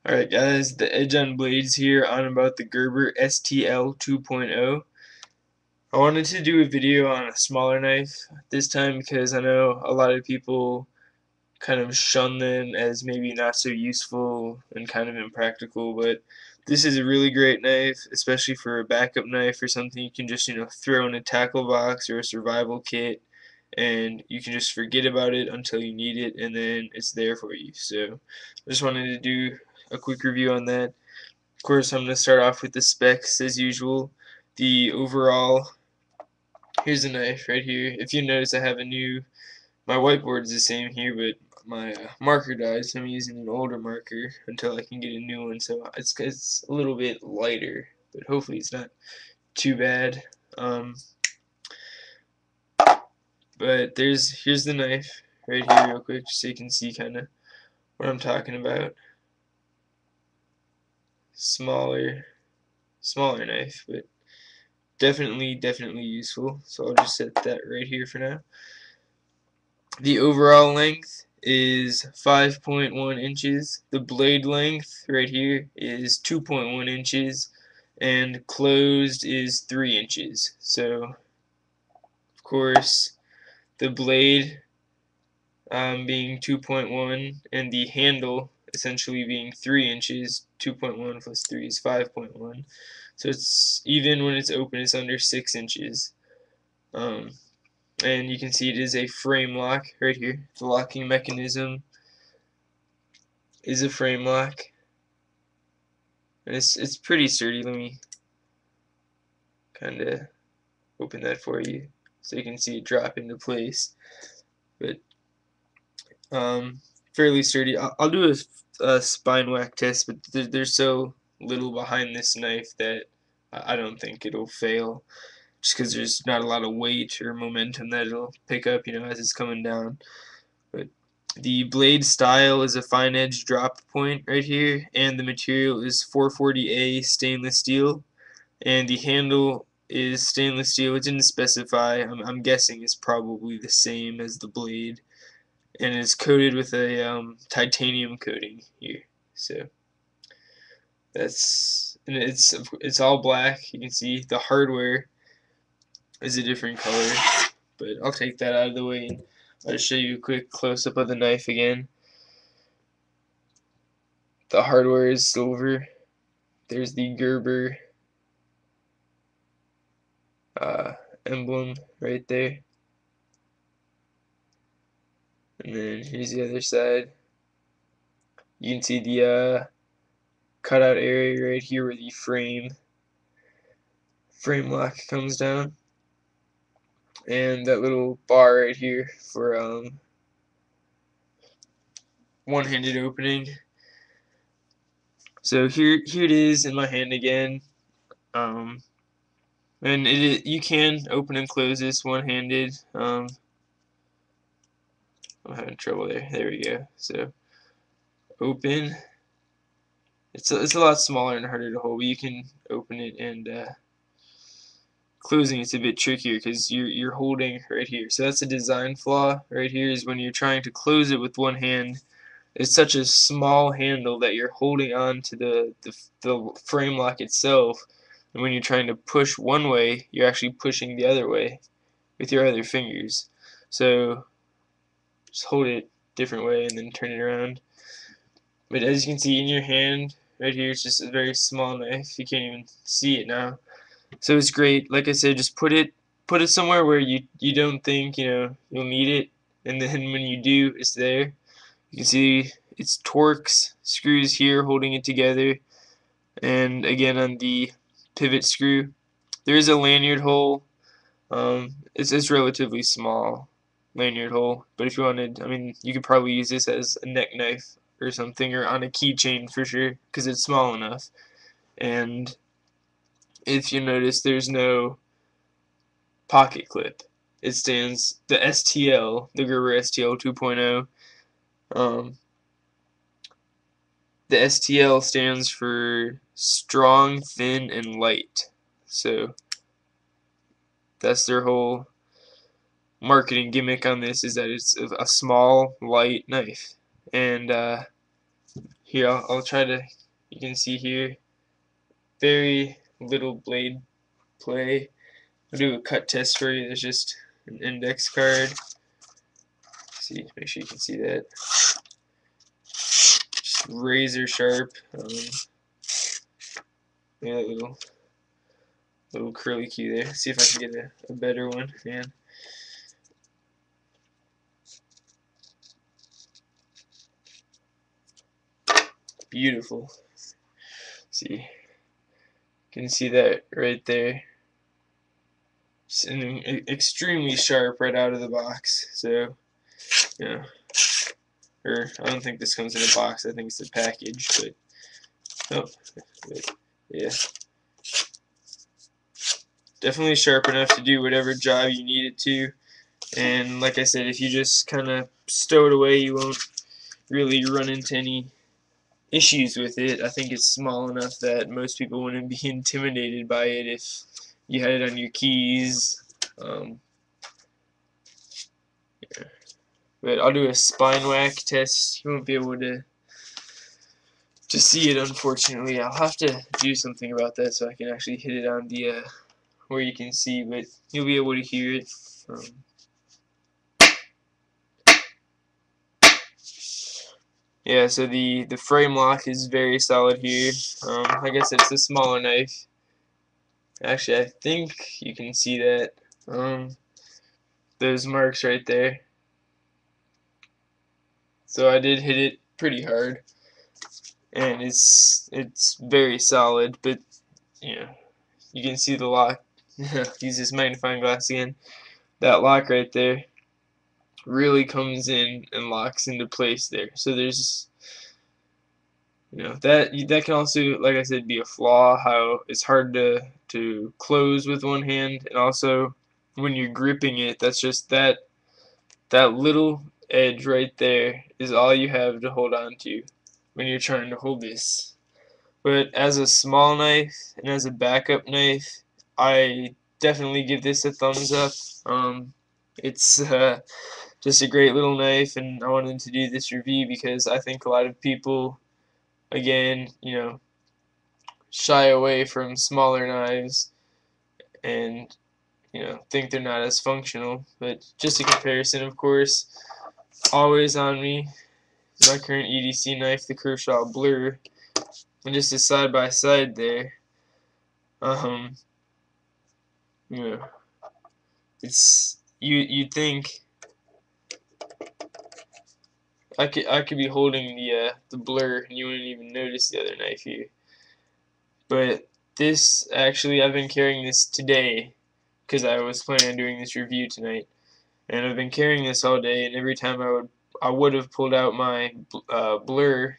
Alright guys, the Edge on Blades here on about the Gerber STL 2.0. I wanted to do a video on a smaller knife this time because I know a lot of people kind of shun them as maybe not so useful and kind of impractical, but this is a really great knife, especially for a backup knife or something you can just, throw in a tackle box or a survival kit, and you can just forget about it until you need it, and then it's there for you. So I just wanted to do a quick review on that. Of course, I'm going to start off with the specs as usual. The overall, here's the knife right here. If you notice, I have my whiteboard is the same here, but my marker died, so I'm using an older marker until I can get a new one. So it's a little bit lighter, but hopefully it's not too bad. But here's the knife right here real quick, just so you can see kind of what I'm talking about. Smaller knife, but definitely useful. So I'll just set that right here for now. The overall length is 5.1 inches. The blade length right here is 2.1 inches, and closed is 3 inches. So of course the blade being 2.1 and the handle essentially being 3 inches. 2.1 plus 3 is 5.1. So it's even when it's open, it's under 6 inches. And you can see it is a frame lock right here. The locking mechanism is a frame lock, and it's pretty sturdy. Let me kind of open that for you so you can see it drop into place. But fairly sturdy. I'll do a spine whack test, but there's so little behind this knife that I don't think it'll fail, just because there's not a lot of weight or momentum that it'll pick up, as it's coming down. But the blade style is a fine edge drop point right here, and the material is 440A stainless steel, and the handle is stainless steel. It didn't specify. I'm guessing it's probably the same as the blade, and it's coated with a titanium coating here. So and it's all black. You can see the hardware is a different color, but I'll take that out of the way and I'll just show you a quick close-up of the knife again. The hardware is silver. There's the Gerber emblem right there. And then here's the other side. You can see the cutout area right here where the frame lock comes down. And that little bar right here for one-handed opening. So here it is in my hand again. And you can open and close this one-handed. I'm having trouble there. There we go. So open. It's a lot smaller and harder to hold, but you can open it, and closing it's a bit trickier because you're holding right here. So that's a design flaw right here, is when you're trying to close it with one hand. It's such a small handle that you're holding on to the frame lock itself, and when you're trying to push one way, you're actually pushing the other way with your other fingers. So just hold it different way and then turn it around. But as you can see in your hand right here, it's just a very small knife. You can't even see it now. So it's great. Like I said, just put it somewhere where you don't think you'll need it, and then when you do, it's there. You can see it's Torx screws here holding it together, and again on the pivot screw there is a lanyard hole. It's relatively small lanyard hole, but if you wanted, I mean, you could probably use this as a neck knife or something, or on a keychain for sure, because it's small enough. And if you notice, there's no pocket clip. It stands the STL, the Gerber STL 2.0. The STL stands for strong, thin, and light. So that's their whole marketing gimmick on this, is that it's a small, light knife. And here I'll try to, you can see here, very little blade play. I'll do a cut test for you. There's just an index card. See, make sure you can see that. Just razor sharp. Yeah, little curly cue there. See if I can get a better one. Man. Beautiful. See, you can see that right there. It's extremely sharp right out of the box. So, yeah. Or I don't think this comes in a box. I think it's a package. But yeah, definitely sharp enough to do whatever job you need it to. And like I said, if you just kind of stow it away, you won't really run into any issues with it. I think it's small enough that most people wouldn't be intimidated by it if you had it on your keys. Yeah. But I'll do a spine whack test. You won't be able to see it, unfortunately. I'll have to do something about that so I can actually hit it on the where you can see, but you'll be able to hear it. Yeah, so the frame lock is very solid here. Like I said, it's a smaller knife. Actually, I think you can see that. Those marks right there. So I did hit it pretty hard, and it's very solid. But yeah, you can see the lock. Use this magnifying glass again. That lock right there really comes in and locks into place there. So there's, that can also, like I said, be a flaw. How it's hard to close with one hand, and also when you're gripping it, that's just that little edge right there is all you have to hold on to when you're trying to hold this. But as a small knife and as a backup knife, I definitely give this a thumbs up. It's just a great little knife, and I wanted to do this review because I think a lot of people, again, shy away from smaller knives and think they're not as functional. But just a comparison, of course. Always on me is my current EDC knife, the Kershaw Blur, and just a side by side there. It's you'd think I could be holding the Blur and you wouldn't even notice the other knife here. But this, actually, I've been carrying this today because I was planning on doing this review tonight, and I've been carrying this all day. And every time I would have pulled out my Blur,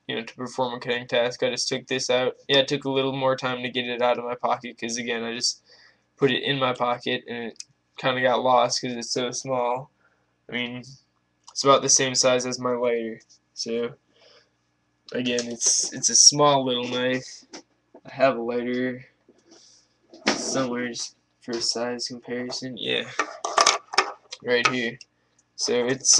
to perform a cutting task, I just took this out. Yeah, it took a little more time to get it out of my pocket because, again, I just put it in my pocket and it kind of got lost because it's so small. I mean, it's about the same size as my lighter. So again, it's a small little knife. I have a lighter somewhere just for a size comparison. Yeah, right here. So it's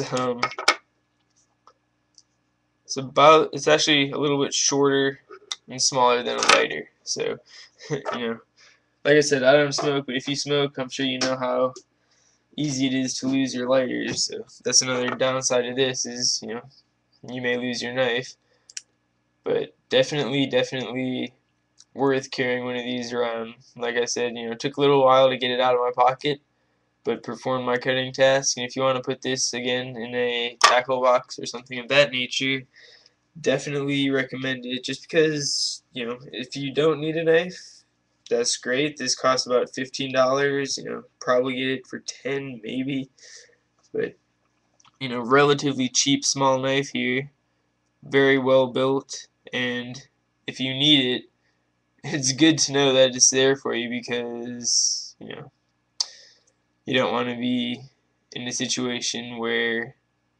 actually a little bit shorter and smaller than a lighter. So like I said, I don't smoke, but if you smoke, I'm sure you know how easy it is to lose your lighters. So that's another downside of this is, you may lose your knife. But definitely worth carrying one of these around. Like I said, it took a little while to get it out of my pocket, but performed my cutting task. And if you want to put this again in a tackle box or something of that nature, definitely recommend it. Just because, if you don't need a knife, that's great. This costs about $15. Probably get it for 10 maybe. But relatively cheap small knife here, very well built, and if you need it, it's good to know that it's there for you because you don't want to be in a situation where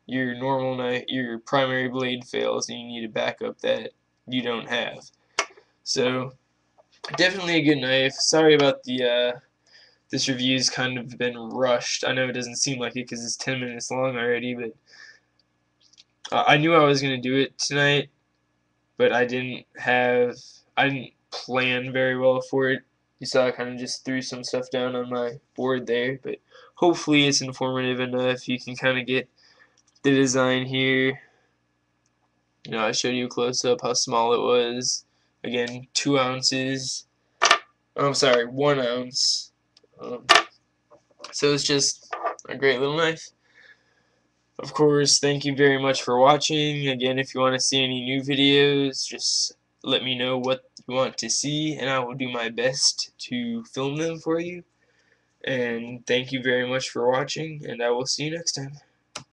your normal knife, your primary blade fails and you need a backup that you don't have. So definitely a good knife. Sorry about this review's kind of been rushed. I know it doesn't seem like it because it's 10 minutes long already, but I knew I was going to do it tonight, but I didn't plan very well for it. You saw I kind of just threw some stuff down on my board there, but hopefully it's informative enough. You can kind of get the design here. You know, I showed you a close up how small it was. Again, 2 ounces. Oh, I'm sorry, 1 ounce. Um, so it's just a great little knife. Of course, thank you very much for watching. Again, if you want to see any new videos, just let me know what you want to see, and I will do my best to film them for you. And thank you very much for watching, and I will see you next time.